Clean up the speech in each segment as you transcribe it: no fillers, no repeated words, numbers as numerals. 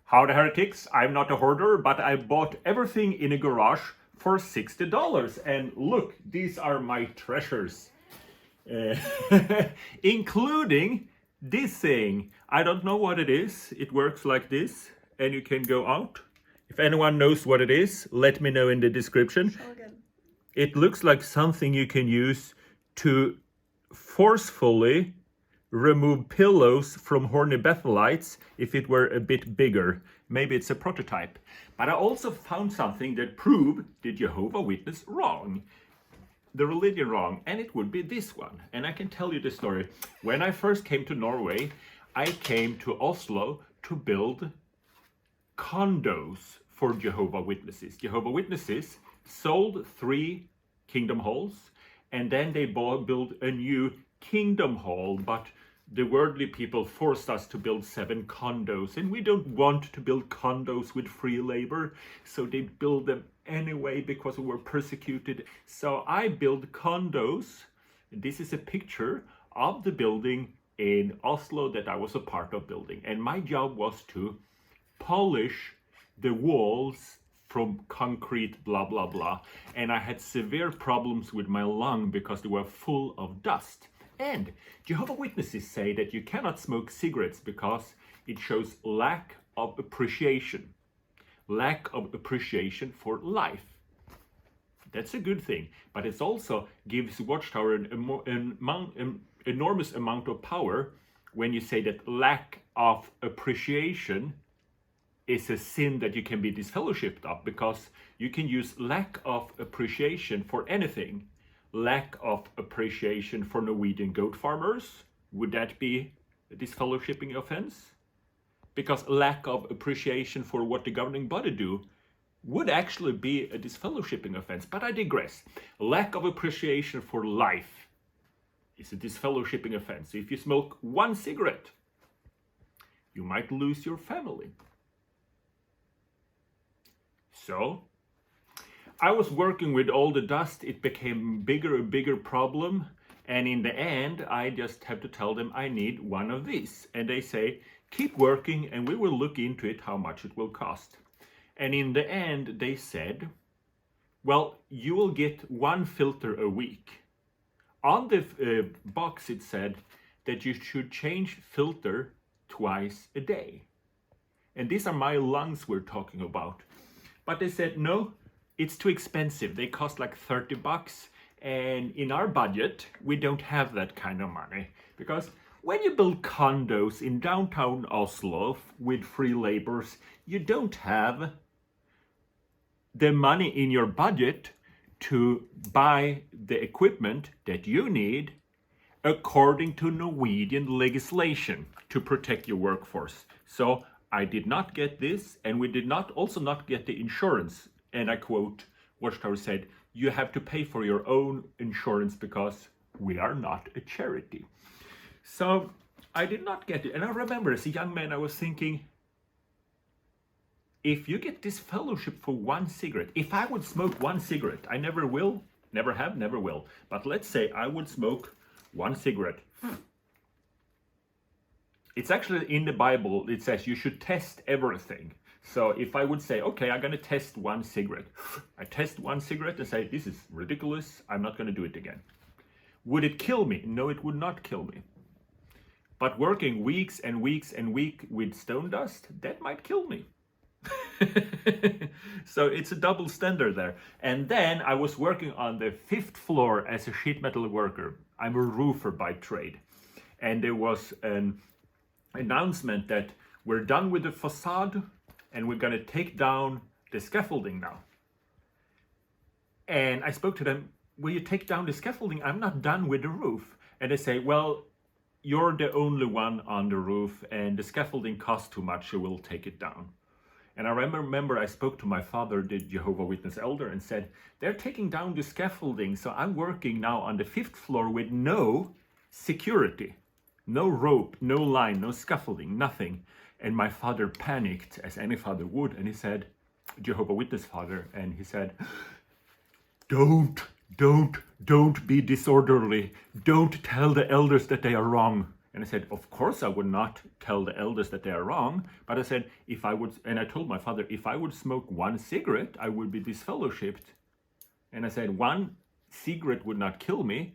Howdy heretics, I'm not a hoarder, but I bought everything in a garage for $60. And look, these are my treasures. Including this thing. I don't know what it is. It works like this and you can go out. If anyone knows what it is, let me know in the description. It looks like something you can use to forcefully remove pillows from horny Bethelites if it were a bit bigger. Maybe it's a prototype. But I also found something that proved the Jehovah Witness wrong. The religion wrong, and it would be this one. And I can tell you the story. When I first came to Norway, I came to Oslo to build condos for Jehovah Witnesses. Jehovah Witnesses sold 3 kingdom halls, and then they built a new kingdom hall, but the worldly people forced us to build 7 condos, and we don't want to build condos with free labor, so they build them anyway because we were persecuted. So I built condos. This is a picture of the building in Oslo that I was a part of building, and my job was to polish the walls from concrete, blah blah blah, and I had severe problems with my lung because they were full of dust. And Jehovah Witnesses say that you cannot smoke cigarettes because it shows lack of appreciation for life. That's a good thing, but it also gives Watchtower an enormous amount of power when you say that lack of appreciation is a sin that you can be disfellowshipped of, because you can use lack of appreciation for anything. Lack of appreciation for Norwegian goat farmers, would that be a disfellowshipping offense? Because lack of appreciation for what the governing body do would actually be a disfellowshipping offense, but I digress. Lack of appreciation for life is a disfellowshipping offense. If you smoke 1 cigarette, you might lose your family. So, I was working with all the dust. It became a bigger problem. And in the end, I just have to tell them I need one of these. And they say, keep working and we will look into it, how much it will cost. And in the end, they said, well, you will get 1 filter a week. On the box, it said that you should change filter twice a day. And these are my lungs we're talking about. But they said, no, it's too expensive. They cost like $30. And in our budget, we don't have that kind of money. Because when you build condos in downtown Oslo with free laborers, you don't have the money in your budget to buy the equipment that you need according to Norwegian legislation to protect your workforce. So I did not get this, and we did also not get the insurance. And I quote, Watchtower said, you have to pay for your own insurance because we are not a charity. So I did not get it. And I remember as a young man, I was thinking, if you get this fellowship for 1 cigarette, if I would smoke 1 cigarette, I never will, never have, never will. But let's say I would smoke 1 cigarette. It's actually in the Bible, it says you should test everything. So if I would say, okay, I'm going to test 1 cigarette. I test 1 cigarette and say, this is ridiculous. I'm not going to do it again. Would it kill me? No, it would not kill me. But working weeks and weeks and weeks with stone dust, that might kill me. So it's a double standard there. And then I was working on the 5th floor as a sheet metal worker. I'm a roofer by trade. And there was an announcement that we're done with the facade and we're going to take down the scaffolding now. And I spoke to them, will you take down the scaffolding? I'm not done with the roof. And they say, well, you're the only one on the roof and the scaffolding costs too much, so we'll take it down. And I remember I spoke to my father, the Jehovah Witness elder, and said, they're taking down the scaffolding, so I'm working now on the 5th floor with no security. No rope, no line, no scaffolding, nothing. And my father panicked, as any father would, and he said, Jehovah Witness father, and he said, don't be disorderly. Don't tell the elders that they are wrong. And I said, of course I would not tell the elders that they are wrong. But I said, if I would, and I told my father, if I would smoke one cigarette, I would be disfellowshipped. And I said, one cigarette would not kill me.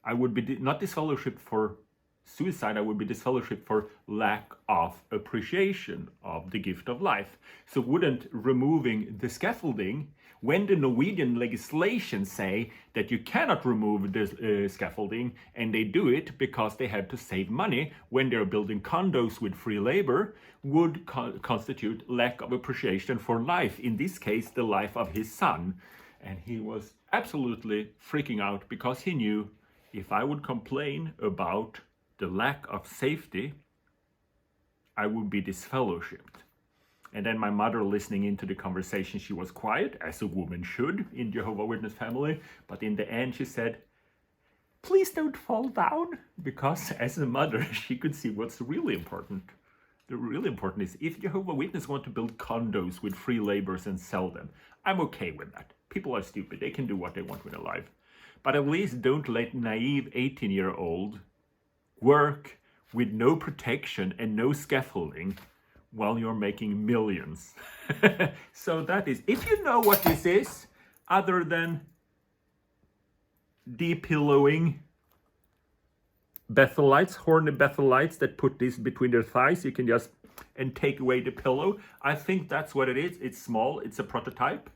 I would be not disfellowshipped for suicide, I would be disfellowshipped for lack of appreciation of the gift of life. So wouldn't removing the scaffolding, when the Norwegian legislation say that you cannot remove the scaffolding, and they do it because they have to save money when they're building condos with free labor, would constitute lack of appreciation for life, in this case the life of his son. And he was absolutely freaking out because he knew if I would complain about the lack of safety, I would be disfellowshipped. And then my mother, listening into the conversation, she was quiet, as a woman should in Jehovah Witness family. But in the end, she said, please don't fall down. Because as a mother, she could see what's really important. The really important is if Jehovah Witness want to build condos with free labors and sell them, I'm okay with that. People are stupid. They can do what they want with their life. But at least don't let naive 18-year-old work with no protection and no scaffolding while you're making millions. So that is, if you know what this is, other than de-pillowing Bethelites, horny Bethelites that put this between their thighs, you can just, and take away the pillow. I think that's what it is. It's small, it's a prototype.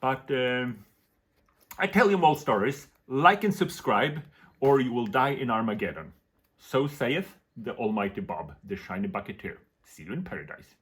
But I tell you more stories. Like and subscribe, or you will die in Armageddon. So saith the Almighty Bob, the shiny bucketeer. See you in paradise.